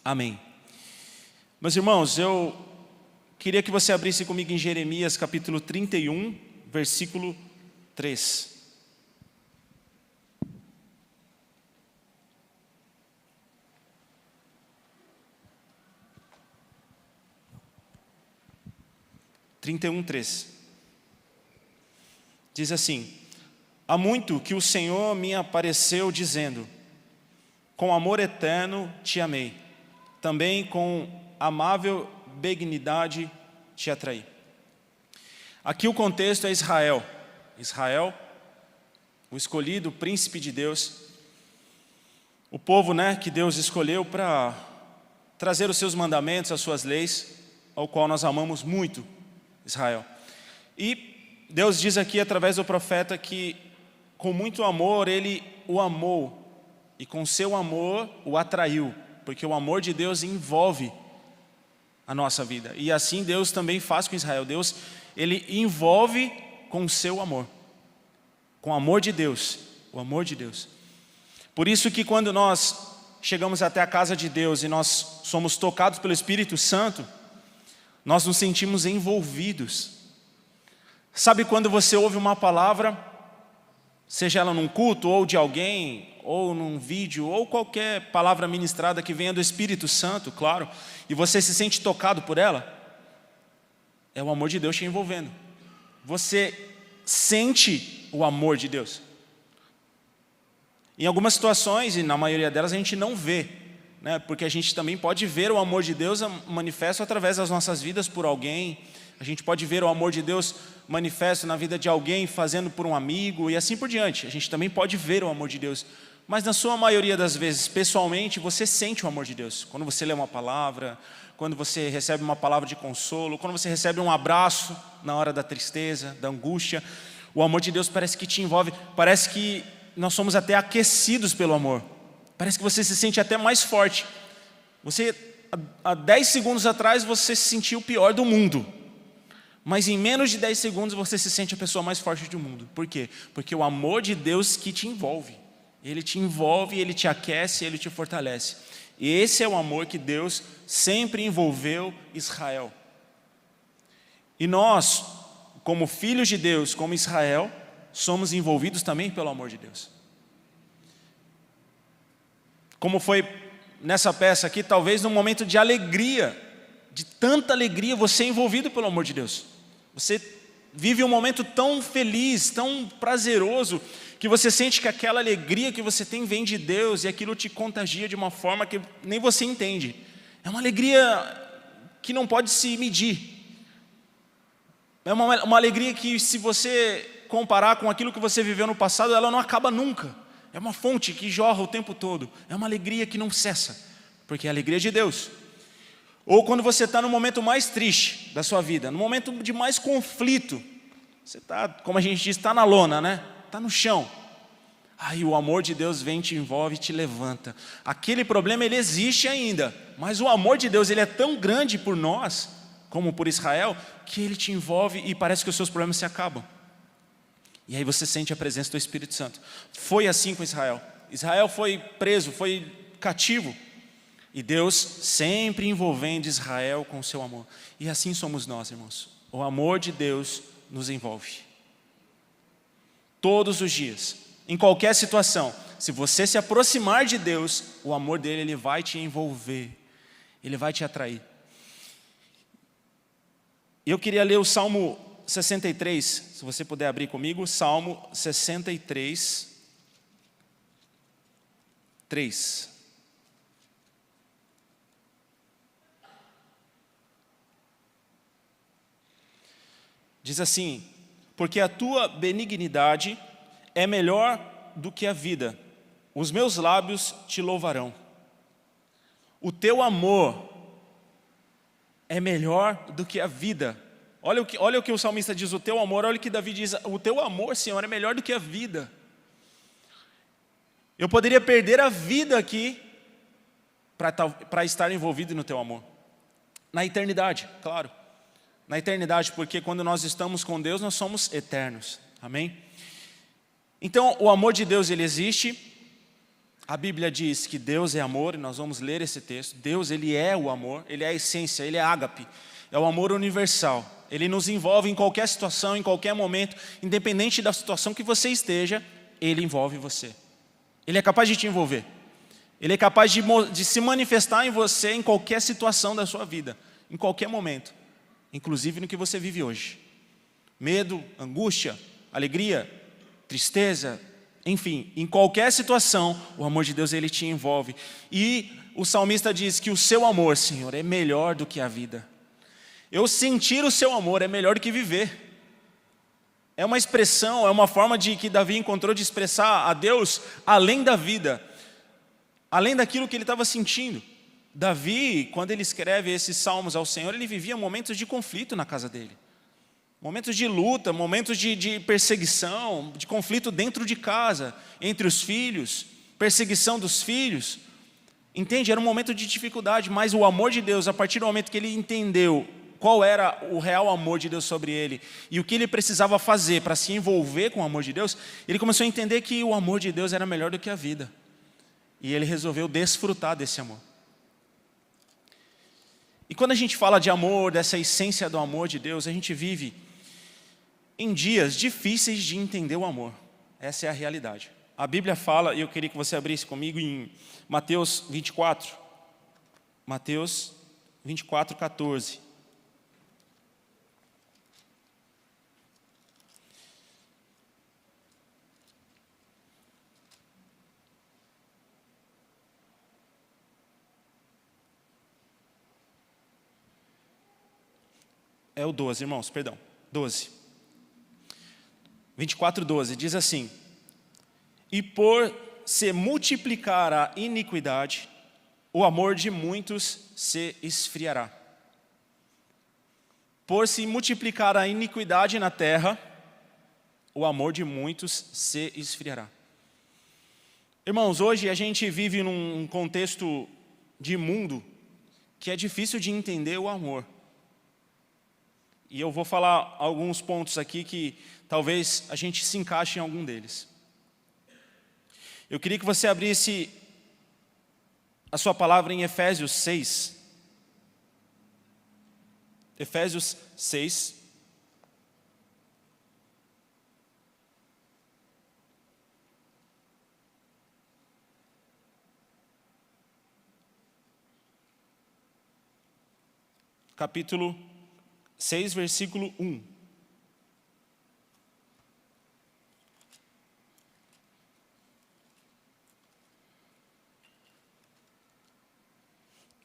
Amém. Meus irmãos, eu queria que você abrisse comigo em Jeremias capítulo 31, versículo 3. Diz assim: há muito que o Senhor me apareceu dizendo, com amor eterno te amei, também com amável benignidade te atraí. Aqui o contexto é Israel. Israel, o escolhido, o príncipe de Deus, o povo, que Deus escolheu para trazer os seus mandamentos, as suas leis, ao qual nós amamos muito, Israel. E Deus diz aqui através do profeta que com muito amor Ele o amou e com seu amor o atraiu, porque o amor de Deus envolve a nossa vida. E assim Deus também faz com Israel. Deus, Ele envolve com o seu amor, com o amor de Deus, o amor de Deus. Por isso que quando nós chegamos até a casa de Deus e nós somos tocados pelo Espírito Santo, nós nos sentimos envolvidos. Sabe quando você ouve uma palavra, seja ela num culto ou de alguém, ou num vídeo, ou qualquer palavra ministrada que venha do Espírito Santo, claro, e você se sente tocado por ela? É o amor de Deus te envolvendo. Você sente o amor de Deus. Em algumas situações, e na maioria delas, a gente não vê, porque a gente também pode ver o amor de Deus manifesto através das nossas vidas por alguém. A gente pode ver o amor de Deus manifesto na vida de alguém, fazendo por um amigo, e assim por diante. A gente também pode ver o amor de Deus. Mas na sua maioria das vezes, pessoalmente, você sente o amor de Deus. Quando você lê uma palavra, quando você recebe uma palavra de consolo, quando você recebe um abraço na hora da tristeza, da angústia, o amor de Deus parece que te envolve, parece que nós somos até aquecidos pelo amor. Parece que você se sente até mais forte. Você, há 10 segundos atrás, você se sentiu o pior do mundo. Mas em menos de 10 segundos você se sente a pessoa mais forte do mundo. Por quê? Porque o amor de Deus que te envolve. Ele te envolve, Ele te aquece, Ele te fortalece. E esse é o amor que Deus sempre envolveu Israel. E nós, como filhos de Deus, como Israel, somos envolvidos também pelo amor de Deus. Como foi nessa peça aqui, talvez num momento de alegria, de tanta alegria, você é envolvido pelo amor de Deus. Você vive um momento tão feliz, tão prazeroso, que você sente que aquela alegria que você tem vem de Deus e aquilo te contagia de uma forma que nem você entende. É uma alegria que não pode se medir. É uma alegria que, se você comparar com aquilo que você viveu no passado, ela não acaba nunca. É uma fonte que jorra o tempo todo. É uma alegria que não cessa, porque é a alegria de Deus. Ou quando você está no momento mais triste da sua vida, no momento de mais conflito, você está, como a gente diz, está na lona, está no chão. Aí o amor de Deus vem, te envolve e te levanta. Aquele problema, ele existe ainda, mas o amor de Deus, ele é tão grande por nós, como por Israel, que ele te envolve e parece que os seus problemas se acabam. E aí você sente a presença do Espírito Santo. Foi assim com Israel. Israel foi preso, foi cativo. E Deus sempre envolvendo Israel com o seu amor. E assim somos nós, irmãos. O amor de Deus nos envolve. Todos os dias, em qualquer situação, se você se aproximar de Deus, o amor dele, ele vai te envolver. Ele vai te atrair. Eu queria ler o Salmo 63, se você puder abrir comigo, Salmo 63, 3. Diz assim: porque a tua benignidade é melhor do que a vida, os meus lábios te louvarão. O teu amor é melhor do que a vida. Olha o que o salmista diz, o teu amor, olha o que Davi diz, o teu amor, Senhor, é melhor do que a vida. Eu poderia perder a vida aqui para estar envolvido no teu amor. Na eternidade, claro. Na eternidade, porque quando nós estamos com Deus, nós somos eternos. Amém? Então, o amor de Deus, ele existe. A Bíblia diz que Deus é amor, e nós vamos ler esse texto. Deus, Ele é o amor, Ele é a essência, Ele é ágape. É o amor universal. Ele nos envolve em qualquer situação, em qualquer momento, independente da situação que você esteja, Ele envolve você. Ele é capaz de te envolver. Ele é capaz de se manifestar em você em qualquer situação da sua vida, em qualquer momento, inclusive no que você vive hoje. Medo, angústia, alegria, tristeza, enfim, em qualquer situação, o amor de Deus, Ele te envolve. E o salmista diz que o seu amor, Senhor, é melhor do que a vida. Eu sentir o seu amor é melhor do que viver. É uma expressão, é uma forma que Davi encontrou de expressar a Deus além da vida, além daquilo que ele estava sentindo. Davi, quando ele escreve esses salmos ao Senhor, ele vivia momentos de conflito na casa dele. Momentos de luta, momentos de perseguição, de conflito dentro de casa, entre os filhos, perseguição dos filhos. Entende? Era um momento de dificuldade, mas o amor de Deus, a partir do momento que ele entendeu qual era o real amor de Deus sobre ele e o que ele precisava fazer para se envolver com o amor de Deus, ele começou a entender que o amor de Deus era melhor do que a vida. E ele resolveu desfrutar desse amor. E quando a gente fala de amor, dessa essência do amor de Deus, a gente vive em dias difíceis de entender o amor. Essa é a realidade. A Bíblia fala, e eu queria que você abrisse comigo em Mateus 24. Mateus 24, 14. É o 12, irmãos, perdão. 12. 24, 12, diz assim: e por se multiplicar a iniquidade, o amor de muitos se esfriará. Por se multiplicar a iniquidade na terra, o amor de muitos se esfriará. Irmãos, hoje a gente vive num contexto de mundo que é difícil de entender o amor. E eu vou falar alguns pontos aqui que talvez a gente se encaixe em algum deles. Eu queria que você abrisse a sua palavra em Efésios 6. Efésios 6. Capítulo 6, versículo 1.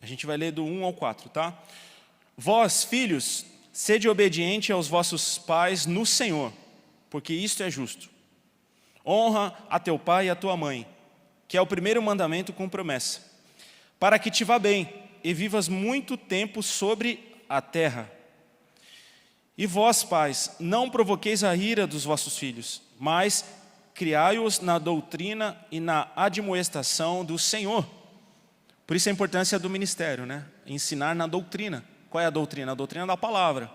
A gente vai ler do 1 ao 4, tá? Vós, filhos, sede obediente aos vossos pais no Senhor, porque isto é justo. Honra a teu pai e a tua mãe, que é o primeiro mandamento com promessa, para que te vá bem e vivas muito tempo sobre a terra. E vós, pais, não provoqueis a ira dos vossos filhos, mas criai-os na doutrina e na admoestação do Senhor. Por isso a importância do ministério, né? Ensinar na doutrina. Qual é a doutrina? A doutrina da palavra.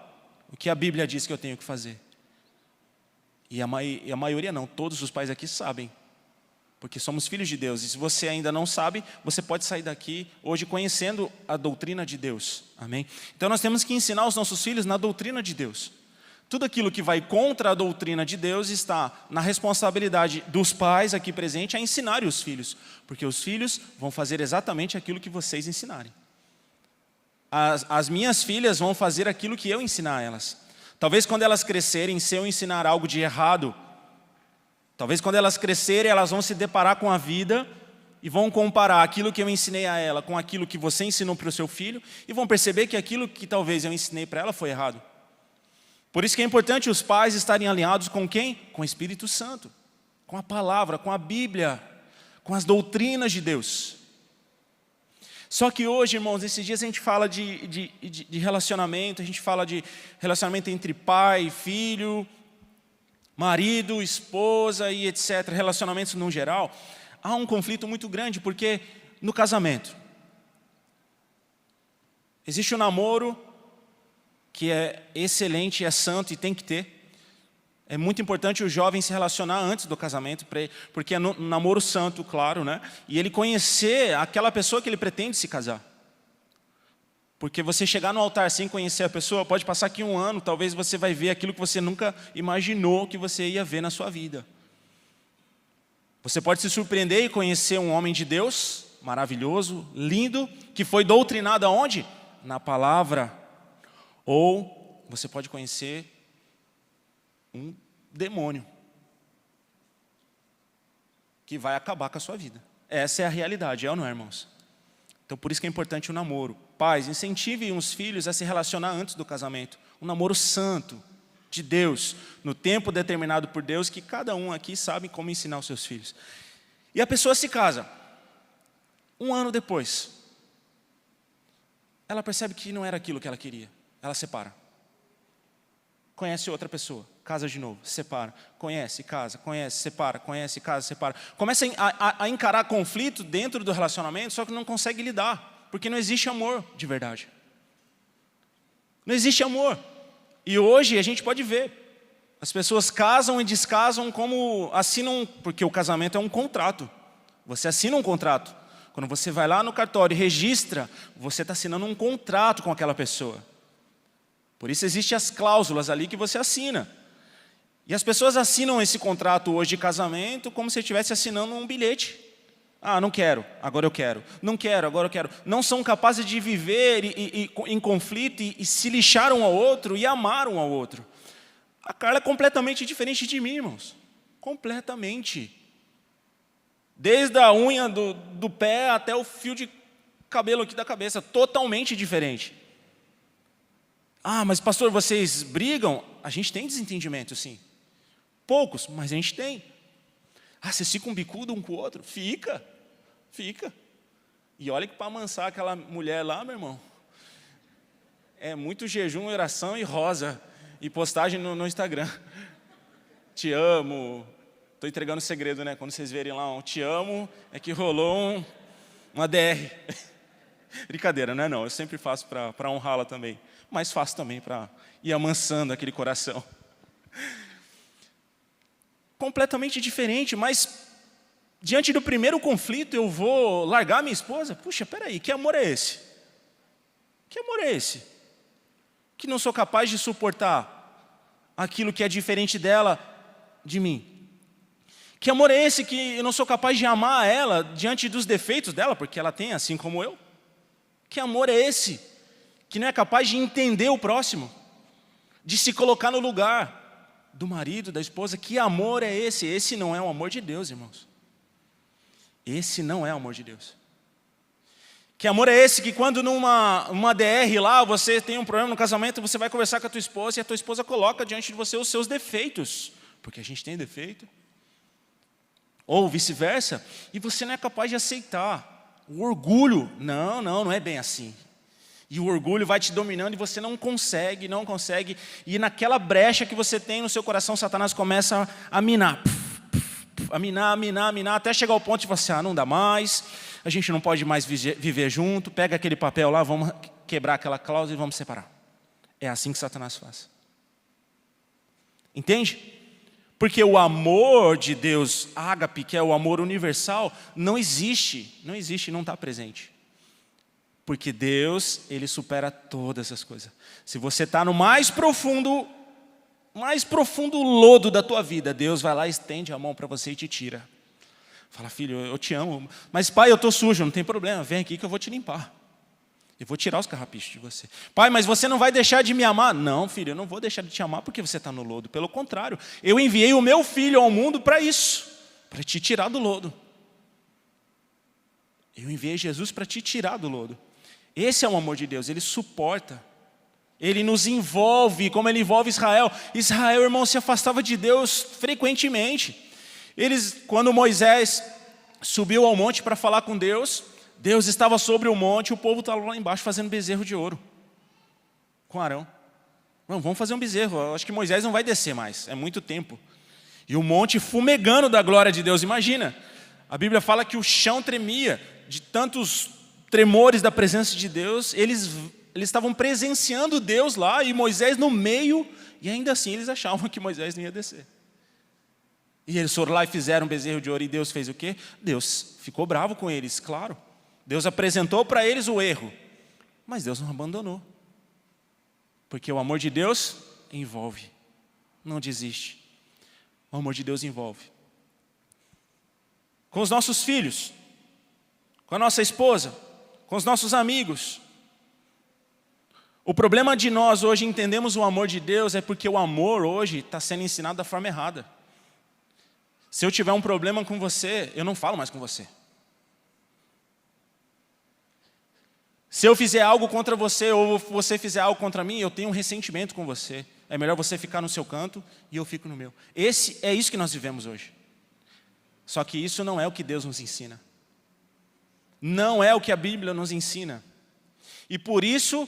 O que a Bíblia diz que eu tenho que fazer. E a maioria não, todos os pais aqui sabem. Porque somos filhos de Deus. E se você ainda não sabe, você pode sair daqui hoje conhecendo a doutrina de Deus. Amém? Então nós temos que ensinar os nossos filhos na doutrina de Deus. Tudo aquilo que vai contra a doutrina de Deus está na responsabilidade dos pais aqui presentes a ensinarem os filhos. Porque os filhos vão fazer exatamente aquilo que vocês ensinarem. As minhas filhas vão fazer aquilo que eu ensinar a elas. Talvez quando elas crescerem, se eu ensinar algo de errado, talvez quando elas crescerem, elas vão se deparar com a vida e vão comparar aquilo que eu ensinei a ela com aquilo que você ensinou para o seu filho e vão perceber que aquilo que talvez eu ensinei para ela foi errado. Por isso que é importante os pais estarem alinhados com quem? Com o Espírito Santo, com a palavra, com a Bíblia, com as doutrinas de Deus. Só que hoje, irmãos, esses dias a gente fala de relacionamento, a gente fala de relacionamento entre pai, filho, marido, esposa e etc., relacionamentos no geral. Há um conflito muito grande, porque no casamento existe o namoro, que é excelente, é santo e tem que ter. É muito importante o jovem se relacionar antes do casamento, porque é um namoro santo, claro, né? E ele conhecer aquela pessoa que ele pretende se casar. Porque você chegar no altar sem conhecer a pessoa, pode passar aqui um ano, talvez você vai ver aquilo que você nunca imaginou que você ia ver na sua vida. Você pode se surpreender e conhecer um homem de Deus, maravilhoso, lindo, que foi doutrinado aonde? Na palavra. Ou você pode conhecer um demônio que vai acabar com a sua vida. Essa é a realidade, é ou não é, irmãos? Então, por isso que é importante o namoro. Pais, incentivem os filhos a se relacionar antes do casamento. Um namoro santo, de Deus, no tempo determinado por Deus, que cada um aqui sabe como ensinar os seus filhos. E a pessoa se casa. Um ano depois, ela percebe que não era aquilo que ela queria. Ela separa. Conhece outra pessoa, casa de novo, separa. Conhece, casa, conhece, separa, conhece, casa, separa. Começa a encarar conflito dentro do relacionamento, só que não consegue lidar, porque não existe amor de verdade. Não existe amor. E hoje a gente pode ver, as pessoas casam e descasam como assinam, porque o casamento é um contrato. Você assina um contrato. Quando você vai lá no cartório e registra, você está assinando um contrato com aquela pessoa. Por isso existem as cláusulas ali que você assina. E as pessoas assinam esse contrato hoje de casamento como se estivesse assinando um bilhete. Ah, não quero, agora eu quero. Não quero, agora eu quero. Não são capazes de viver em conflito e se lixar um ao outro e amar um ao outro. A Carla é completamente diferente de mim, irmãos. Completamente. Desde a unha do pé até o fio de cabelo aqui da cabeça. Totalmente diferente. Ah, mas pastor, vocês brigam? A gente tem desentendimento, sim. Poucos, mas a gente tem. Ah, vocês ficam bicudo um com o outro? Fica. E olha que para amansar aquela mulher lá, meu irmão, é muito jejum, oração e rosa. E postagem no Instagram. Te amo. Estou entregando segredo, né? Quando vocês verem lá um te amo, é que rolou uma DR. Brincadeira, não é não. Eu sempre faço para honrá-la também. Mas faço também para ir amansando aquele coração. Completamente diferente, mas diante do primeiro conflito eu vou largar minha esposa? Puxa, peraí, que amor é esse? Que amor é esse? Que não sou capaz de suportar aquilo que é diferente dela, de mim. Que amor é esse que eu não sou capaz de amar ela diante dos defeitos dela, porque ela tem, assim como eu? Que amor é esse que não é capaz de entender o próximo, de se colocar no lugar do marido, da esposa? Que amor é esse? Esse não é o amor de Deus, irmãos. Esse não é o amor de Deus. Que amor é esse que quando numa DR lá, você tem um problema no casamento, você vai conversar com a tua esposa e a tua esposa coloca diante de você os seus defeitos, porque a gente tem defeito, ou vice-versa, e você não é capaz de aceitar. O orgulho, não é bem assim. E o orgulho vai te dominando e você não consegue, e naquela brecha que você tem no seu coração, Satanás começa a minar, até chegar ao ponto de você, não dá mais, a gente não pode mais viver junto, pega aquele papel lá, vamos quebrar aquela cláusula e vamos separar. É assim que Satanás faz. Entende? Porque o amor de Deus, ágape, que é o amor universal, não existe, não está presente. Porque Deus, Ele supera todas as coisas. Se você está no mais profundo lodo da tua vida, Deus vai lá, estende a mão para você e te tira. Fala, filho, eu te amo, mas pai, eu estou sujo, não tem problema, vem aqui que eu vou te limpar. Eu vou tirar os carrapichos de você. Pai, mas você não vai deixar de me amar? Não, filho, eu não vou deixar de te amar porque você está no lodo. Pelo contrário, eu enviei o meu filho ao mundo para isso, para te tirar do lodo. Eu enviei Jesus para te tirar do lodo. Esse é o amor de Deus, Ele suporta. Ele nos envolve, como Ele envolve Israel. Israel, irmão, se afastava de Deus frequentemente. Quando Moisés subiu ao monte para falar com Deus, Deus estava sobre o monte, o povo estava lá embaixo fazendo bezerro de ouro. Com Arão. Vamos fazer um bezerro, eu acho que Moisés não vai descer mais, é muito tempo. E o monte fumegando da glória de Deus, imagina. A Bíblia fala que o chão tremia de tantos tremores da presença de Deus. Eles Eles estavam presenciando Deus lá e Moisés no meio, e ainda assim eles achavam que Moisés não ia descer. E eles foram lá e fizeram um bezerro de ouro, e Deus fez o quê? Deus ficou bravo com eles, claro. Deus apresentou para eles o erro, mas Deus não abandonou. Porque o amor de Deus envolve, não desiste. O amor de Deus envolve. Com os nossos filhos, com a nossa esposa, com os nossos amigos. O problema de nós hoje entendemos o amor de Deus é porque o amor hoje está sendo ensinado da forma errada. Se eu tiver um problema com você, eu não falo mais com você. Se eu fizer algo contra você ou você fizer algo contra mim, eu tenho um ressentimento com você. É melhor você ficar no seu canto e eu fico no meu. É isso que nós vivemos hoje. Só que isso não é o que Deus nos ensina. Não é o que a Bíblia nos ensina. E por isso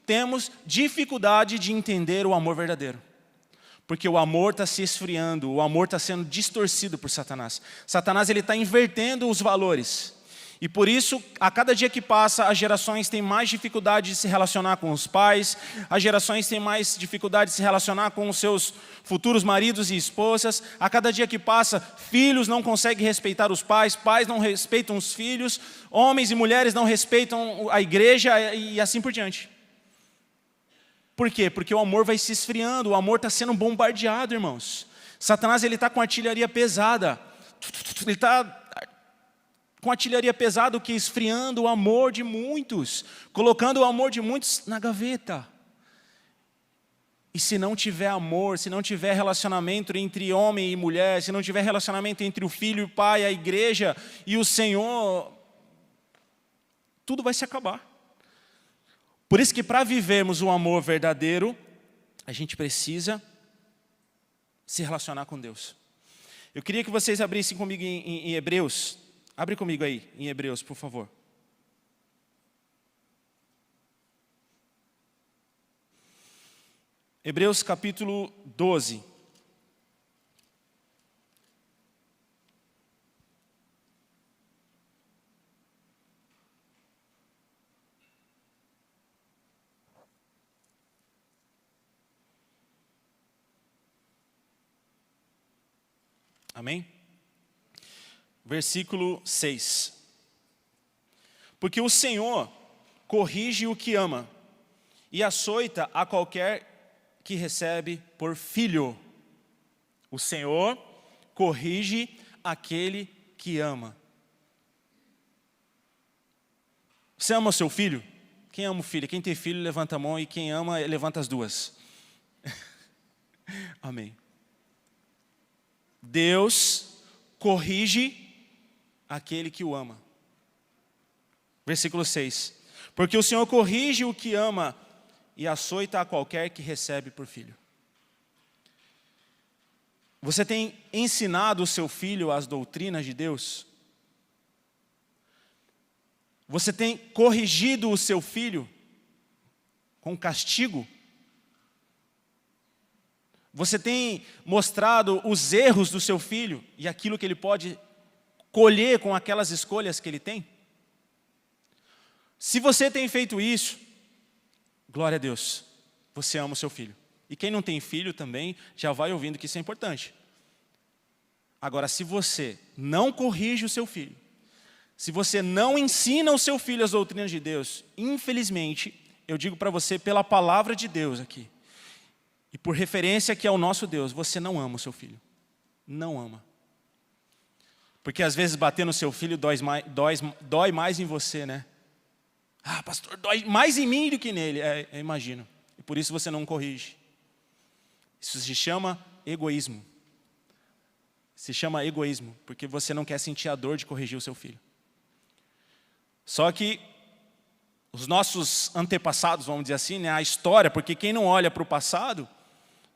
temos dificuldade de entender o amor verdadeiro. Porque o amor está se esfriando, o amor está sendo distorcido por Satanás. Satanás está invertendo os valores. E por isso, a cada dia que passa, as gerações têm mais dificuldade de se relacionar com os pais, as gerações têm mais dificuldade de se relacionar com os seus futuros maridos e esposas. A cada dia que passa, filhos não conseguem respeitar os pais, pais não respeitam os filhos, homens e mulheres não respeitam a igreja e assim por diante. Por quê? Porque o amor vai se esfriando, o amor está sendo bombardeado, irmãos. Satanás está com artilharia pesada, ele está com artilharia pesada, que esfriando o amor de muitos, colocando o amor de muitos na gaveta. E se não tiver amor, se não tiver relacionamento entre homem e mulher, se não tiver relacionamento entre o filho e o pai, a igreja e o Senhor, tudo vai se acabar. Por isso que para vivermos o amor verdadeiro, a gente precisa se relacionar com Deus. Eu queria que vocês abrissem comigo em Hebreus. Abre comigo aí, em Hebreus, por favor. Hebreus capítulo 12. Amém? Versículo 6. Porque o Senhor corrige o que ama e açoita a qualquer que recebe por filho. O Senhor corrige aquele que ama. Você ama o seu filho? Quem ama o filho? Quem tem filho, levanta a mão, e quem ama, levanta as duas. Amém. Deus corrige aquele que o ama. Versículo 6. Porque o Senhor corrige o que ama e açoita a qualquer que recebe por filho. Você tem ensinado o seu filho as doutrinas de Deus? Você tem corrigido o seu filho com castigo? Você tem mostrado os erros do seu filho e aquilo que ele pode colher com aquelas escolhas que ele tem? Se você tem feito isso, glória a Deus, você ama o seu filho. E quem não tem filho também já vai ouvindo que isso é importante. Agora, se você não corrige o seu filho, se você não ensina o seu filho as doutrinas de Deus, infelizmente, eu digo para você pela palavra de Deus aqui, e por referência que é o nosso Deus, você não ama o seu filho. Não ama. Porque às vezes bater no seu filho dói mais em você, né? Ah, pastor, dói mais em mim do que nele. Eu imagino. E por isso você não corrige. Isso se chama egoísmo. Se chama egoísmo, porque você não quer sentir a dor de corrigir o seu filho. Só que os nossos antepassados, vamos dizer assim, né, a história, porque quem não olha para o passado,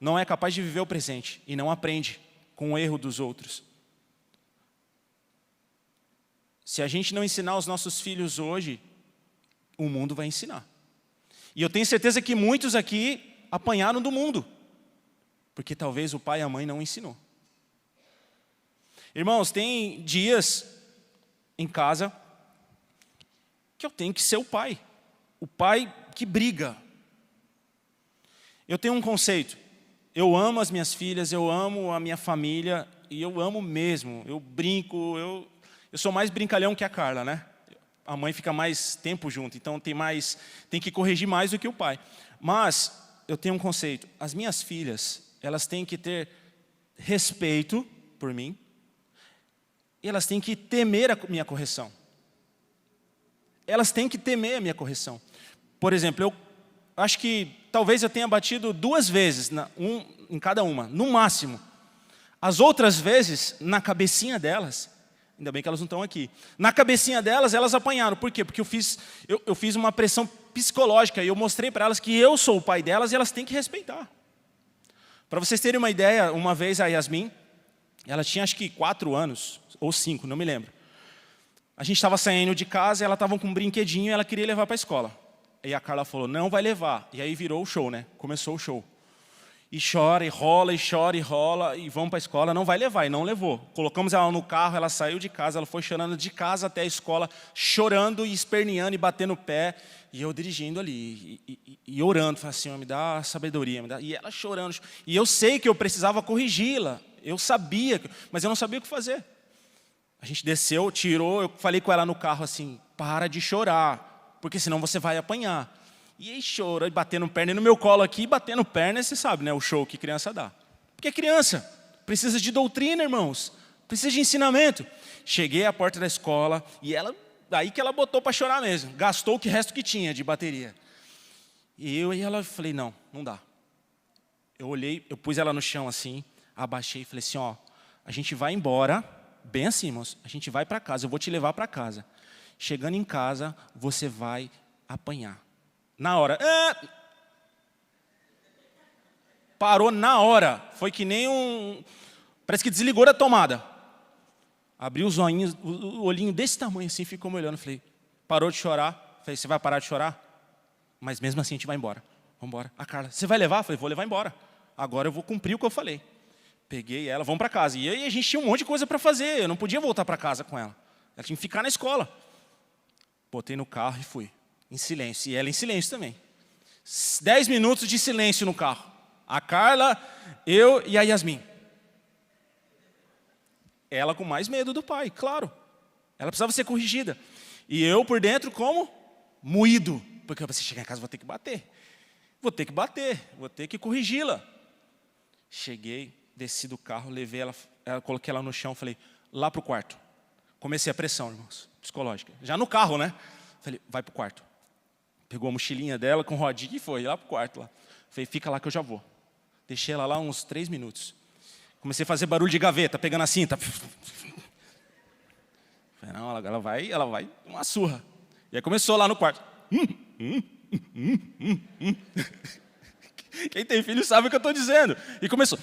não é capaz de viver o presente e não aprende com o erro dos outros. Se a gente não ensinar os nossos filhos hoje, o mundo vai ensinar. E eu tenho certeza que muitos aqui apanharam do mundo, porque talvez o pai e a mãe não ensinou. Irmãos, tem dias em casa que eu tenho que ser o pai que briga. Eu tenho um conceito. Eu amo as minhas filhas, eu amo a minha família, e eu amo mesmo. Eu brinco, eu sou mais brincalhão que a Carla, né? A mãe fica mais tempo junto, então tem que corrigir mais do que o pai. Mas eu tenho um conceito. As minhas filhas, elas têm que ter respeito por mim, e elas têm que temer a minha correção. Elas têm que temer a minha correção. Por exemplo, eu acho que talvez eu tenha batido 2 vezes, em cada uma, no máximo. As outras vezes, na cabecinha delas, ainda bem que elas não estão aqui, na cabecinha delas, elas apanharam. Por quê? Porque eu fiz uma pressão psicológica e eu mostrei para elas que eu sou o pai delas e elas têm que respeitar. Para vocês terem uma ideia, uma vez a Yasmin, ela tinha acho que 4 anos, ou 5, não me lembro. A gente estava saindo de casa, ela estava com um brinquedinho e ela queria levar para a escola. E a Carla falou, não vai levar. E aí virou o show, né? Começou o show. E chora, e rola, e vamos para a escola, não vai levar, e não levou. Colocamos ela no carro, ela saiu de casa, ela foi chorando de casa até a escola, chorando e esperneando e batendo o pé. E eu dirigindo ali, e orando, falei assim, me dá sabedoria, me dá. E ela chorando. E eu sei que eu precisava corrigi-la, eu sabia, mas eu não sabia o que fazer. A gente desceu, tirou, eu falei com ela no carro assim, para de chorar, porque senão você vai apanhar. E aí chorou, e batendo perna, e no meu colo aqui, batendo perna, você sabe, né, o show que criança dá. Porque criança precisa de doutrina, irmãos, precisa de ensinamento. Cheguei à porta da escola, e ela, daí que ela botou para chorar mesmo, gastou o resto que tinha de bateria. E ela, falei, não dá. Eu olhei, eu pus ela no chão assim, abaixei e falei assim, ó, a gente vai embora, bem assim, irmãos, a gente vai para casa, eu vou te levar para casa. Chegando em casa, você vai apanhar. Na hora. Parou na hora. Foi que nem parece que desligou da tomada. Abriu os olhinhos, o olhinho desse tamanho assim, ficou me olhando. Falei, parou de chorar. Falei, você vai parar de chorar? Mas mesmo assim a gente vai embora. Vamos embora. A Carla, você vai levar? Falei, vou levar embora. Agora eu vou cumprir o que eu falei. Peguei ela, vamos para casa. E aí a gente tinha um monte de coisa para fazer. Eu não podia voltar para casa com ela. Ela tinha que ficar na escola. Botei no carro e fui. Em silêncio. E ela em silêncio também. 10 minutos de silêncio no carro. A Carla, eu e a Yasmin. Ela com mais medo do pai, claro. Ela precisava ser corrigida. E eu por dentro como? Moído. Porque se chegar em casa vou ter que bater. Vou ter que bater. Vou ter que corrigi-la. Cheguei, desci do carro, levei ela, coloquei ela no chão, falei, lá para o quarto. Comecei a pressão, irmãos, psicológica. Já no carro, né? Falei, vai para o quarto. Pegou a mochilinha dela com rodinha e foi lá para o quarto. Lá. Falei, fica lá que eu já vou. Deixei ela lá uns 3 minutos. Comecei a fazer barulho de gaveta, pegando a cinta. Falei, não, ela vai uma surra. E aí começou lá no quarto. Quem tem filho sabe o que eu estou dizendo. E começou.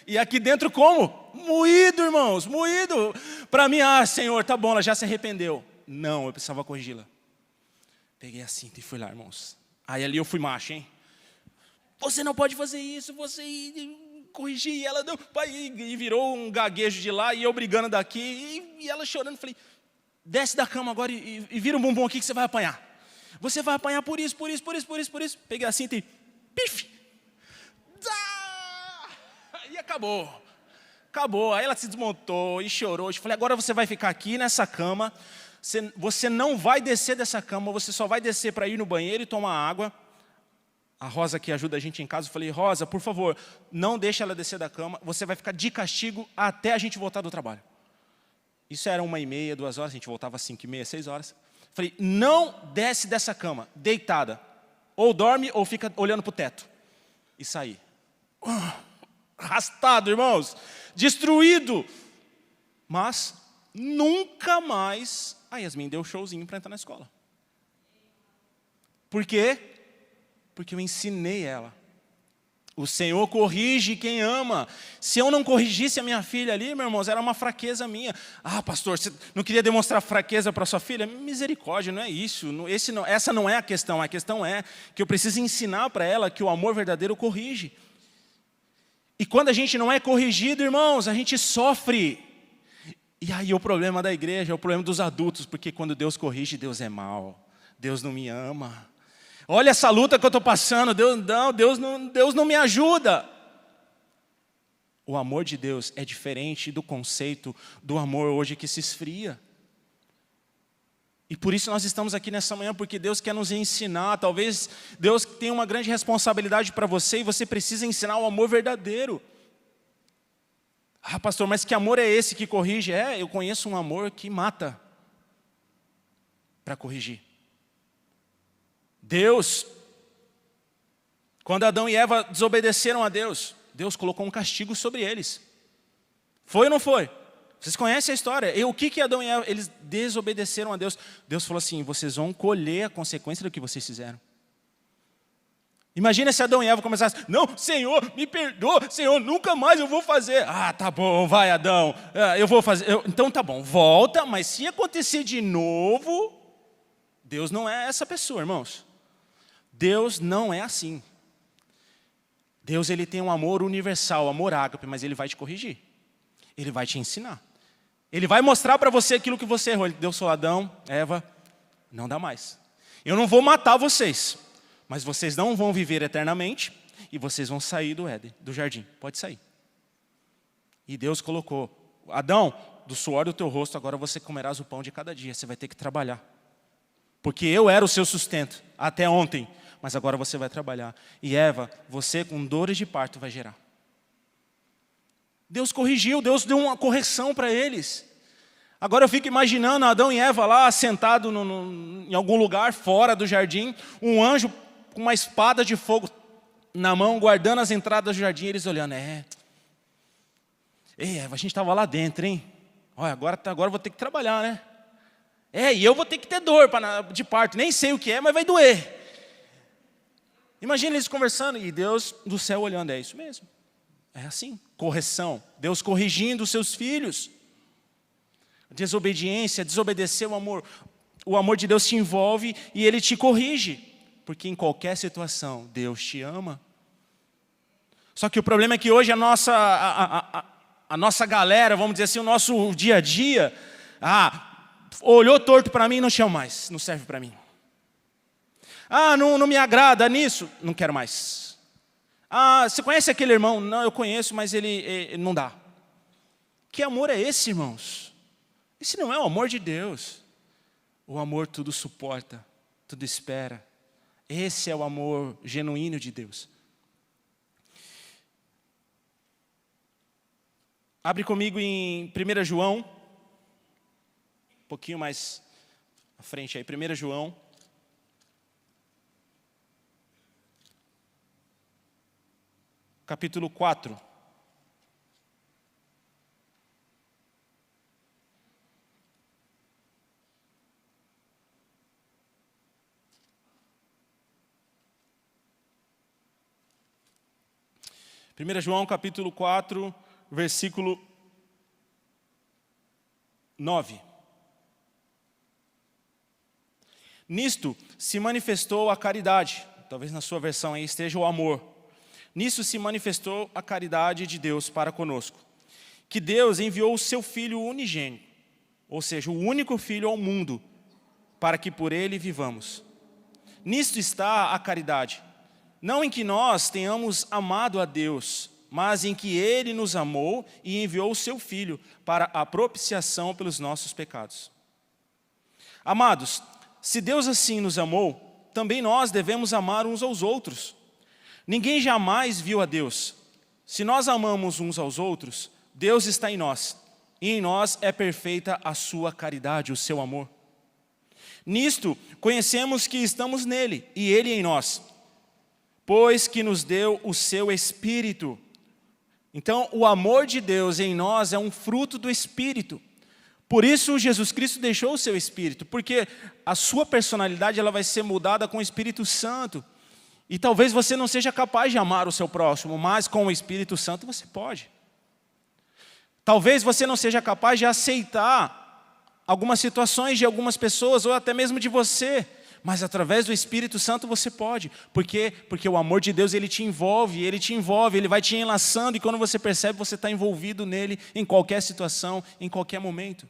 E aqui dentro como? Moído, irmãos, moído. Para mim, Senhor, tá bom, ela já se arrependeu. Não, eu precisava corrigi-la. Peguei a cinta e fui lá, irmãos. Aí ali eu fui macho, hein? Você não pode fazer isso, você corrigir. E ela deu, pai, e virou um gaguejo de lá, e eu brigando daqui, e ela chorando. Falei, desce da cama agora e vira um bumbum aqui que você vai apanhar. Você vai apanhar por isso. Peguei a cinta e pif. E acabou. Aí ela se desmontou e chorou. Eu falei, agora você vai ficar aqui nessa cama. Você não vai descer dessa cama, você só vai descer para ir no banheiro e tomar água. A Rosa que ajuda a gente em casa, eu falei, Rosa, por favor, não deixe ela descer da cama. Você vai ficar de castigo até a gente voltar do trabalho. Isso era 1h30, 2 horas, a gente voltava às 5h30, 6 horas. Falei, não desce dessa cama, deitada. Ou dorme ou fica olhando para o teto. E saí. Arrastado, irmãos. Destruído. Mas nunca mais a Yasmin deu showzinho para entrar na escola. Por quê? Porque eu ensinei ela. O Senhor corrige quem ama. Se eu não corrigisse a minha filha ali, meus irmãos, era uma fraqueza minha. Pastor, você não queria demonstrar fraqueza para sua filha? Misericórdia, não é isso. Essa não é a questão. A questão é que eu preciso ensinar para ela que o amor verdadeiro corrige. E quando a gente não é corrigido, irmãos, a gente sofre. E aí o problema da igreja, é o problema dos adultos, porque quando Deus corrige, Deus é mau. Deus não me ama. Olha essa luta que eu estou passando, Deus não me ajuda. O amor de Deus é diferente do conceito do amor hoje que se esfria. E por isso nós estamos aqui nessa manhã, porque Deus quer nos ensinar. Talvez Deus tenha uma grande responsabilidade para você e você precisa ensinar o amor verdadeiro. Ah, pastor, mas que amor é esse que corrige? Eu conheço um amor que mata para corrigir. Deus, quando Adão e Eva desobedeceram a Deus, Deus colocou um castigo sobre eles. Foi ou não foi? Vocês conhecem a história. E o que Adão e Eva, eles desobedeceram a Deus. Deus falou assim, vocês vão colher a consequência do que vocês fizeram. Imagina se Adão e Eva começassem, não, Senhor, me perdoa, Senhor, nunca mais eu vou fazer. Ah, tá bom, vai Adão, eu vou fazer. Então tá bom, volta, mas se acontecer de novo, Deus não é essa pessoa, irmãos. Deus não é assim. Deus, ele tem um amor universal, amor ágape, mas ele vai te corrigir. Ele vai te ensinar. Ele vai mostrar para você aquilo que você errou. Deus falou, Adão, Eva, não dá mais. Eu não vou matar vocês, mas vocês não vão viver eternamente e vocês vão sair do Éden, do jardim. Pode sair. E Deus colocou, Adão, do suor do teu rosto, agora você comerás o pão de cada dia. Você vai ter que trabalhar. Porque eu era o seu sustento até ontem, mas agora você vai trabalhar. E Eva, você com dores de parto vai gerar. Deus corrigiu, Deus deu uma correção para eles. Agora eu fico imaginando Adão e Eva lá, sentado em algum lugar fora do jardim, um anjo com uma espada de fogo na mão, guardando as entradas do jardim, eles olhando, Ei, Eva, a gente estava lá dentro, hein? Olha, agora eu vou ter que trabalhar, né? E eu vou ter que ter dor de parto, nem sei o que é, mas vai doer. Imagina eles conversando e Deus do céu olhando, é isso mesmo. É assim, correção, Deus corrigindo os seus filhos. Desobediência, desobedecer o amor de Deus te envolve e Ele te corrige. Porque em qualquer situação, Deus te ama. Só que o problema é que hoje a nossa galera, vamos dizer assim, o nosso dia a dia, olhou torto para mim e não chama mais, não serve para mim. Não me agrada nisso, não quero mais. Você conhece aquele irmão? Não, eu conheço, mas ele não dá. Que amor é esse, irmãos? Esse não é o amor de Deus. O amor tudo suporta, tudo espera. Esse é o amor genuíno de Deus. Abre comigo em 1 João, um pouquinho mais à frente aí, 1 João. Capítulo 4. Primeira João, capítulo 4, versículo 9. Nisto se manifestou a caridade. Talvez na sua versão aí esteja o amor. Nisso se manifestou a caridade de Deus para conosco. Que Deus enviou o seu Filho unigênito, ou seja, o único Filho ao mundo, para que por ele vivamos. Nisto está a caridade. Não em que nós tenhamos amado a Deus, mas em que Ele nos amou e enviou o seu Filho para a propiciação pelos nossos pecados. Amados, se Deus assim nos amou, também nós devemos amar uns aos outros. Ninguém jamais viu a Deus. Se nós amamos uns aos outros, Deus está em nós, e em nós é perfeita a sua caridade, o seu amor. Nisto conhecemos que estamos nele, e ele em nós, pois que nos deu o seu Espírito. Então, o amor de Deus em nós é um fruto do Espírito. Por isso, Jesus Cristo deixou o seu Espírito, porque a sua personalidade ela vai ser mudada com o Espírito Santo. E talvez você não seja capaz de amar o seu próximo, mas com o Espírito Santo você pode. Talvez você não seja capaz de aceitar algumas situações de algumas pessoas, ou até mesmo de você, mas através do Espírito Santo você pode. Por quê? Porque o amor de Deus, ele te envolve, ele vai te enlaçando, e quando você percebe, você está envolvido nele em qualquer situação, em qualquer momento.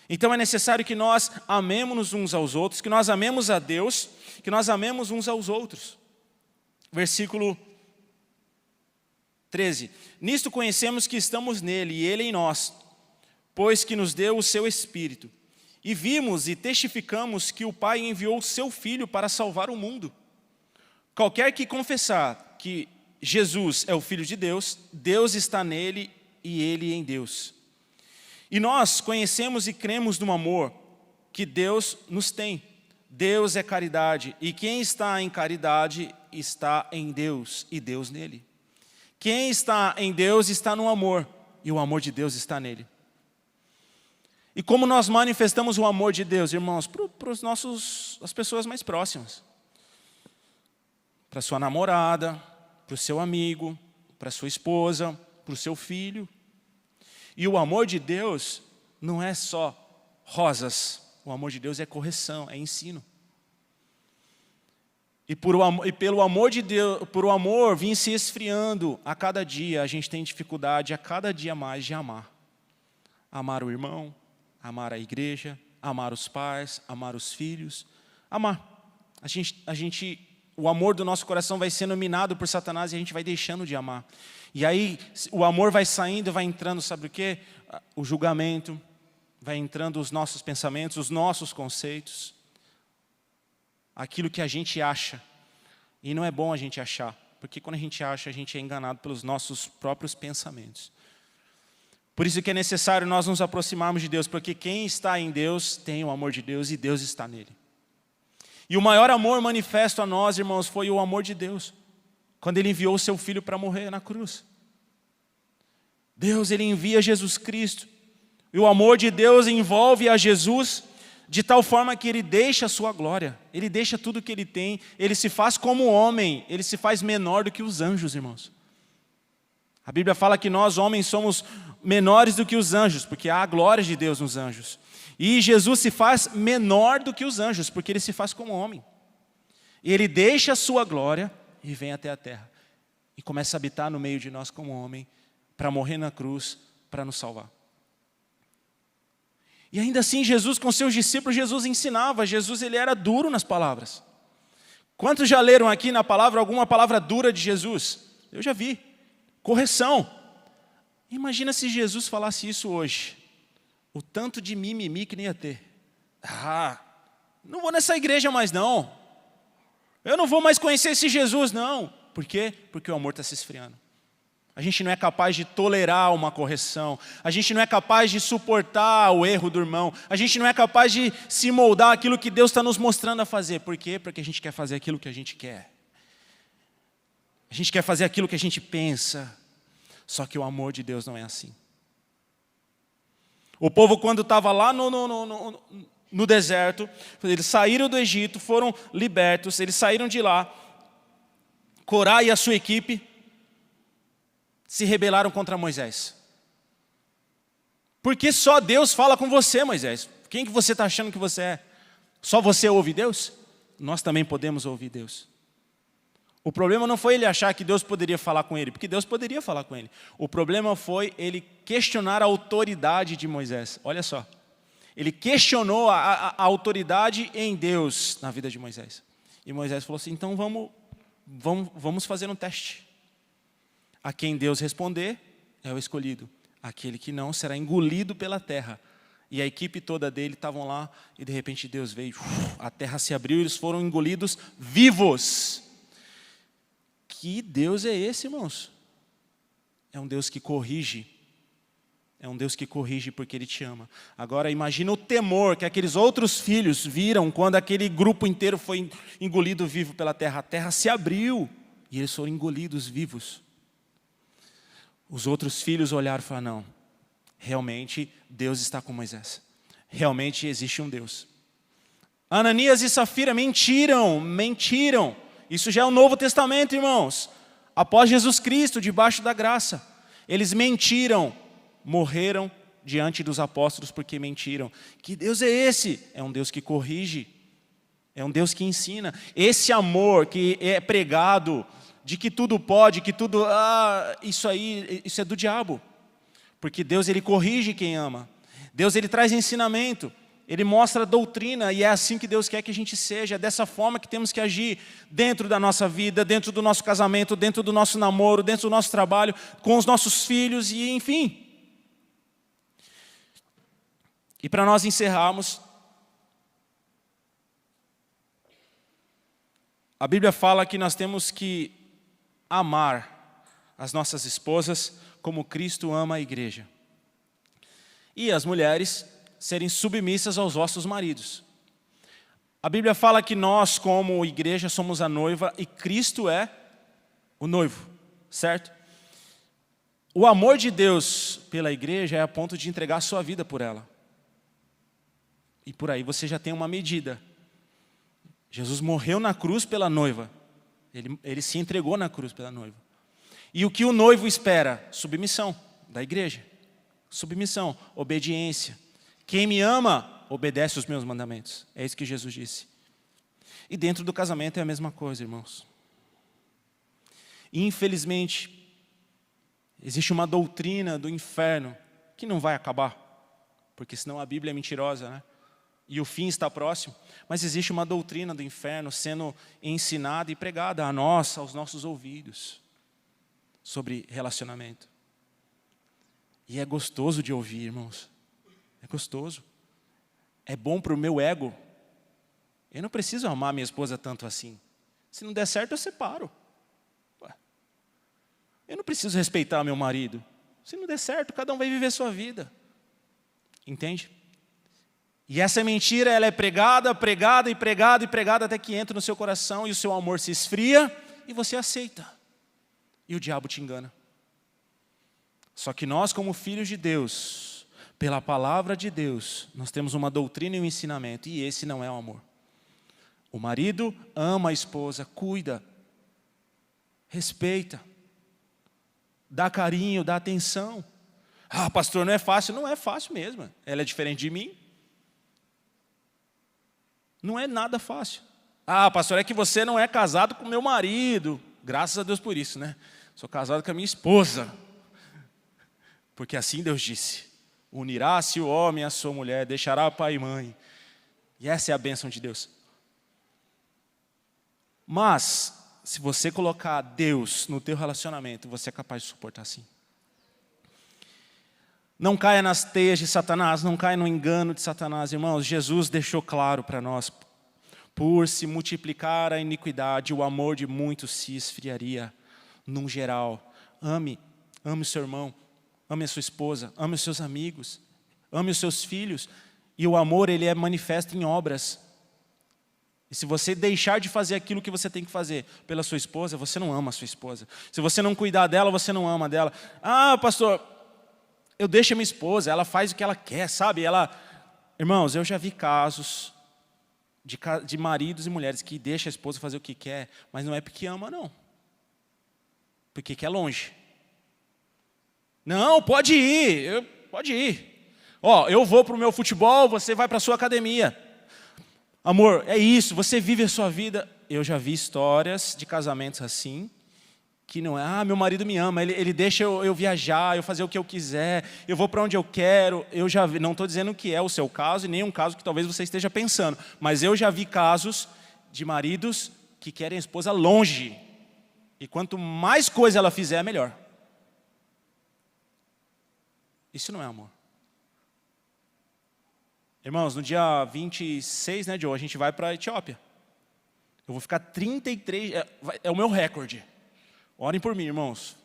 Então é necessário que nós amemos uns aos outros, que nós amemos a Deus, que nós amemos uns aos outros. Versículo 13. Nisto conhecemos que estamos nele e ele em nós, pois que nos deu o seu Espírito. E vimos e testificamos que o Pai enviou o seu Filho para salvar o mundo. Qualquer que confessar que Jesus é o Filho de Deus, Deus está nele e ele em Deus. E nós conhecemos e cremos no amor que Deus nos tem. Deus é caridade, e quem está em caridade está em Deus e Deus nele. Quem está em Deus está no amor, e o amor de Deus está nele. E como nós manifestamos o amor de Deus, irmãos, para as pessoas mais próximas. Para sua namorada, para o seu amigo, para sua esposa, para o seu filho. E o amor de Deus não é só rosas. O amor de Deus é correção, é ensino. E pelo amor de Deus, por o amor vir se esfriando a cada dia, a gente tem dificuldade a cada dia mais de amar. Amar o irmão, amar a igreja, amar os pais, amar os filhos, amar. O amor do nosso coração vai sendo minado por Satanás e a gente vai deixando de amar. E aí o amor vai saindo, vai entrando, sabe o quê? O julgamento, vai entrando os nossos pensamentos, os nossos conceitos, aquilo que a gente acha. E não é bom a gente achar, porque quando a gente acha, a gente é enganado pelos nossos próprios pensamentos. Por isso que é necessário nós nos aproximarmos de Deus, porque quem está em Deus tem o amor de Deus e Deus está nele. E o maior amor manifesto a nós, irmãos, foi o amor de Deus, quando Ele enviou o seu Filho para morrer na cruz. Deus, Ele envia Jesus Cristo, e o amor de Deus envolve a Jesus, de tal forma que Ele deixa a sua glória, Ele deixa tudo que Ele tem, Ele se faz como homem, Ele se faz menor do que os anjos, irmãos. A Bíblia fala que nós, homens, somos menores do que os anjos, porque há a glória de Deus nos anjos. E Jesus se faz menor do que os anjos, porque Ele se faz como homem. E Ele deixa a sua glória e vem até a terra. E começa a habitar no meio de nós como homem, para morrer na cruz, para nos salvar. E ainda assim, Jesus com seus discípulos, Jesus ensinava. Jesus, Ele era duro nas palavras. Quantos já leram aqui na palavra alguma palavra dura de Jesus? Eu já vi. Correção. Imagina se Jesus falasse isso hoje. O tanto de mimimi que nem ia ter. Não vou nessa igreja mais não. Eu não vou mais conhecer esse Jesus não. Por quê? Porque o amor está se esfriando. A gente não é capaz de tolerar uma correção. A gente não é capaz de suportar o erro do irmão. A gente não é capaz de se moldar aquilo que Deus está nos mostrando a fazer. Por quê? Porque a gente quer fazer aquilo que a gente quer. A gente quer fazer aquilo que a gente pensa. Só que o amor de Deus não é assim. O povo, quando estava lá no deserto, eles saíram do Egito, foram libertos, eles saíram de lá. Corá e a sua equipe se rebelaram contra Moisés. Porque só Deus fala com você, Moisés. Quem que você está achando que você é? Só você ouve Deus? Nós também podemos ouvir Deus. O problema não foi ele achar que Deus poderia falar com ele, porque Deus poderia falar com ele. O problema foi ele questionar a autoridade de Moisés. Olha só. Ele questionou a autoridade em Deus na vida de Moisés. E Moisés falou assim, então vamos fazer um teste. A quem Deus responder é o escolhido. Aquele que não será engolido pela terra. E a equipe toda dele estavam lá e de repente Deus veio. A terra se abriu e eles foram engolidos vivos. Que Deus é esse, irmãos? É um Deus que corrige. É um Deus que corrige porque Ele te ama. Agora imagina o temor que aqueles outros filhos viram quando aquele grupo inteiro foi engolido vivo pela terra. A terra se abriu e eles foram engolidos vivos. Os outros filhos olharam e falaram, não, realmente Deus está com Moisés. Realmente existe um Deus. Ananias e Safira mentiram. Isso já é o Novo Testamento, irmãos. Após Jesus Cristo, debaixo da graça. Eles mentiram, morreram diante dos apóstolos porque mentiram. Que Deus é esse? É um Deus que corrige, é um Deus que ensina. Esse amor que é pregado, de que tudo pode, que tudo... isso é do diabo. Porque Deus, Ele corrige quem ama. Deus, Ele traz ensinamento. Ele mostra a doutrina, e é assim que Deus quer que a gente seja. É dessa forma que temos que agir dentro da nossa vida, dentro do nosso casamento, dentro do nosso namoro, dentro do nosso trabalho, com os nossos filhos, e enfim. E para nós encerrarmos, a Bíblia fala que nós temos que amar as nossas esposas como Cristo ama a igreja. E as mulheres serem submissas aos vossos maridos. A Bíblia fala que nós, como igreja, somos a noiva e Cristo é o noivo, certo? O amor de Deus pela igreja é a ponto de entregar a sua vida por ela. E por aí você já tem uma medida. Jesus morreu na cruz pela noiva. Ele se entregou na cruz pela noiva. E o que o noivo espera? Submissão da igreja. Submissão, obediência. Quem me ama, obedece os meus mandamentos. É isso que Jesus disse. E dentro do casamento é a mesma coisa, irmãos. Infelizmente, existe uma doutrina do inferno que não vai acabar. Porque senão a Bíblia é mentirosa, né? E o fim está próximo. Mas existe uma doutrina do inferno sendo ensinada e pregada a nós, aos nossos ouvidos, sobre relacionamento. E é gostoso de ouvir, irmãos. É gostoso. É bom para o meu ego. Eu não preciso amar minha esposa tanto assim. Se não der certo, eu separo. Eu não preciso respeitar meu marido. Se não der certo, cada um vai viver a sua vida. Entende? E essa mentira, ela é pregada, pregada e pregada e pregada até que entra no seu coração e o seu amor se esfria e você aceita. E o diabo te engana. Só que nós, como filhos de Deus, pela palavra de Deus, nós temos uma doutrina e um ensinamento, e esse não é o amor. O marido ama a esposa, cuida, respeita, dá carinho, dá atenção. Pastor, não é fácil. Não é fácil mesmo. Ela é diferente de mim. Não é nada fácil. Pastor, é que você não é casado com meu marido. Graças a Deus por isso, né? Sou casado com a minha esposa. Porque assim Deus disse: unirá-se o homem à sua mulher, deixará pai e mãe. E essa é a bênção de Deus. Mas, se você colocar Deus no teu relacionamento, você é capaz de suportar sim. Não caia nas teias de Satanás, não caia no engano de Satanás, irmãos. Jesus deixou claro para nós: por se multiplicar a iniquidade, o amor de muitos se esfriaria. Num geral, ame o seu irmão. Ame a sua esposa, ame os seus amigos, ame os seus filhos. E o amor, ele é manifesto em obras. E se você deixar de fazer aquilo que você tem que fazer pela sua esposa, você não ama a sua esposa. Se você não cuidar dela, você não ama dela. Pastor, eu deixo a minha esposa, ela faz o que ela quer, sabe? Irmãos, eu já vi casos de maridos e mulheres que deixam a esposa fazer o que quer, mas não é porque ama, não. Porque quer longe. Não, pode ir, pode ir. Eu vou para o meu futebol, você vai para a sua academia. Amor, é isso, você vive a sua vida. Eu já vi histórias de casamentos assim, que não é, meu marido me ama, ele deixa eu viajar, eu fazer o que eu quiser, eu vou para onde eu quero. Eu já vi, não estou dizendo que é o seu caso, e nem um caso que talvez você esteja pensando, mas eu já vi casos de maridos que querem a esposa longe. E quanto mais coisa ela fizer, melhor. Isso não é amor. Irmãos, no dia 26, né, Joe, a gente vai para a Etiópia. Eu vou ficar 33, é o meu recorde. Orem por mim, irmãos.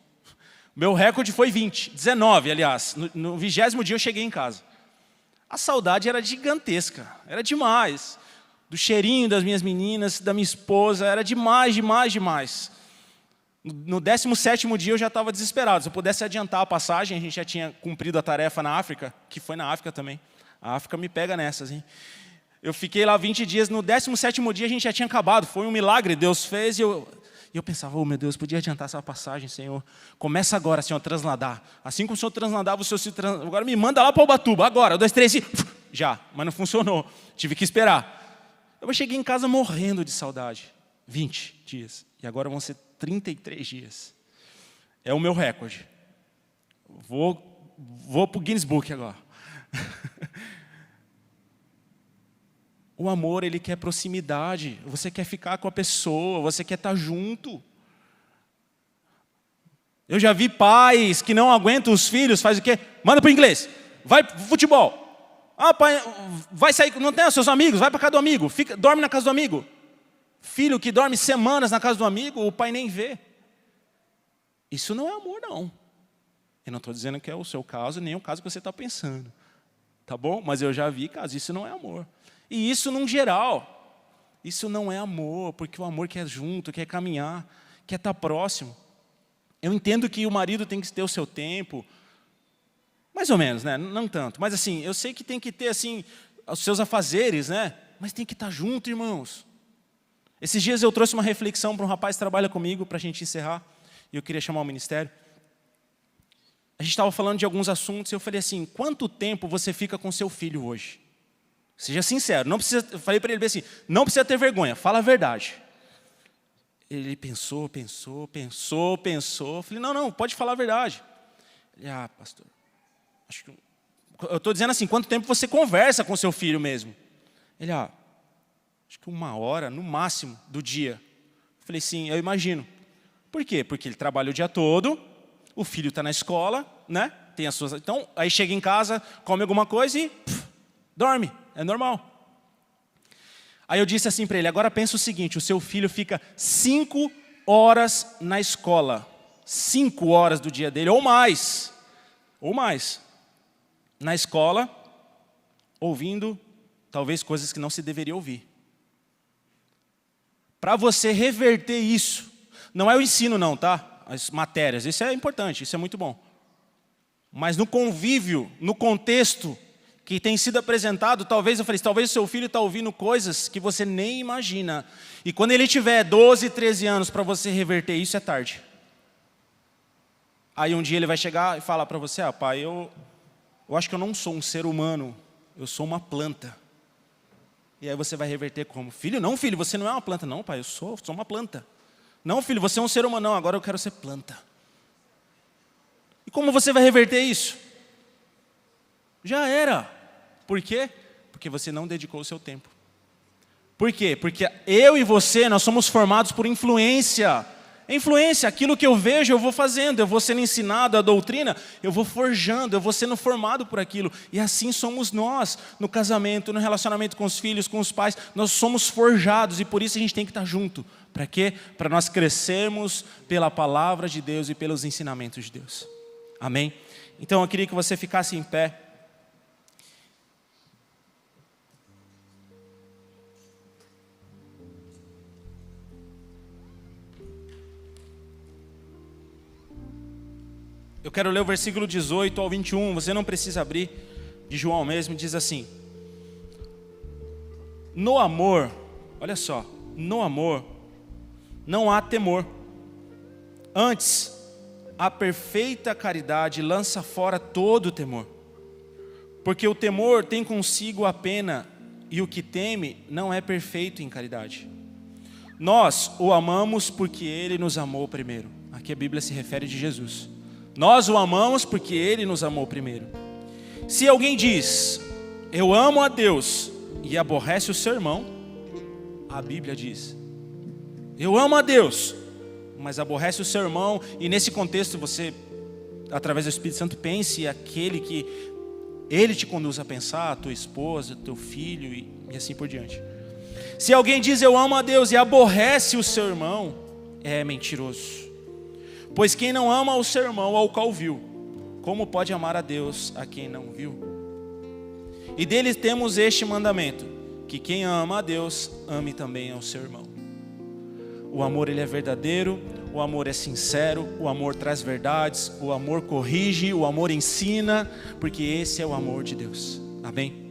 Meu recorde foi 19, aliás. No 20º dia eu cheguei em casa. A saudade era gigantesca, era demais. Do cheirinho das minhas meninas, da minha esposa, era demais, demais, demais. No 17º dia eu já estava desesperado. Se eu pudesse adiantar a passagem, a gente já tinha cumprido a tarefa na África, que foi na África também. A África me pega nessas, hein? Eu fiquei lá 20 dias, no 17º dia a gente já tinha acabado. Foi um milagre, Deus fez. E E eu pensava, oh meu Deus, podia adiantar essa passagem, Senhor. Começa agora, Senhor, a transladar. Assim como o Senhor transladava, o Senhor se transladava. Agora me manda lá para Ubatuba, agora, 1, 2, 3 e... Já, mas não funcionou. Tive que esperar. Eu cheguei em casa morrendo de saudade. 20 dias. E agora vão ser 33 dias. É o meu recorde. Vou para o Guinness Book agora. O amor, ele quer proximidade. Você quer ficar com a pessoa, você quer estar junto. Eu já vi pais que não aguentam os filhos, faz o quê? Manda para o inglês, vai para o futebol. Ah, pai, vai sair, não tem os seus amigos, vai para casa do amigo, dorme na casa do amigo. Filho que dorme semanas na casa do amigo, o pai nem vê. Isso não é amor, não. Eu não estou dizendo que é o seu caso, nem o caso que você está pensando. Tá bom? Mas eu já vi casos, isso não é amor. E isso num geral. Isso não é amor, porque o amor quer junto, quer caminhar, quer estar próximo. Eu entendo que o marido tem que ter o seu tempo, mais ou menos, né? Não tanto. Mas assim, eu sei que tem que ter assim, os seus afazeres, né? Mas tem que estar junto, irmãos. Esses dias eu trouxe uma reflexão para um rapaz que trabalha comigo, para a gente encerrar. E eu queria chamar o ministério. A gente estava falando de alguns assuntos e eu falei assim, quanto tempo você fica com seu filho hoje? Seja sincero, não precisa, eu falei para ele assim, não precisa ter vergonha, fala a verdade. Ele pensou. Eu falei, não, pode falar a verdade. Ele, pastor, acho que... Eu estou dizendo assim, quanto tempo você conversa com seu filho mesmo? Ele, acho que 1 hora, no máximo, do dia. Eu falei, sim, eu imagino. Por quê? Porque ele trabalha o dia todo, o filho está na escola, né? Tem as suas... Então, aí chega em casa, come alguma coisa e dorme. É normal. Aí eu disse assim para ele, agora pensa o seguinte, o seu filho fica 5 horas na escola. 5 horas do dia dele, ou mais. Na escola, ouvindo, talvez, coisas que não se deveria ouvir. Para você reverter isso, não é o ensino não, tá? As matérias, isso é importante, isso é muito bom. Mas no convívio, no contexto que tem sido apresentado, talvez o seu filho está ouvindo coisas que você nem imagina. E quando ele tiver 12, 13 anos para você reverter isso, é tarde. Aí um dia ele vai chegar e falar para você, pai, eu acho que eu não sou um ser humano, eu sou uma planta. E aí você vai reverter como? Filho, você não é uma planta. Não, pai, eu sou uma planta. Não, filho, você é um ser humano. Não, agora eu quero ser planta. E como você vai reverter isso? Já era. Por quê? Porque você não dedicou o seu tempo. Por quê? Porque eu e você, nós somos formados por influência. Influência, aquilo que eu vejo, eu vou fazendo. Eu vou sendo ensinado a doutrina, eu vou forjando, eu vou sendo formado por aquilo. E assim somos nós, no casamento, no relacionamento com os filhos, com os pais. Nós somos forjados e por isso a gente tem que estar junto. Para quê? Para nós crescermos pela palavra de Deus e pelos ensinamentos de Deus. Amém? Então eu queria que você ficasse em pé. Eu quero ler o versículo 18 ao 21, você não precisa abrir, de João mesmo, diz assim. No amor, olha só, no amor não há temor. Antes, a perfeita caridade lança fora todo o temor. Porque o temor tem consigo a pena e o que teme não é perfeito em caridade. Nós o amamos porque Ele nos amou primeiro. Aqui a Bíblia se refere de Jesus. Nós o amamos porque Ele nos amou primeiro. Se alguém diz, eu amo a Deus e aborrece o seu irmão, a Bíblia diz, eu amo a Deus, mas aborrece o seu irmão. E nesse contexto você, através do Espírito Santo, pense aquele que Ele te conduz a pensar, a tua esposa, teu filho e assim por diante. Se alguém diz eu amo a Deus e aborrece o seu irmão, é mentiroso. Pois quem não ama o seu irmão ao qual viu, como pode amar a Deus a quem não viu? E dele temos este mandamento, que quem ama a Deus, ame também ao seu irmão. O amor ele é verdadeiro, o amor é sincero, o amor traz verdades, o amor corrige, o amor ensina, porque esse é o amor de Deus. Amém?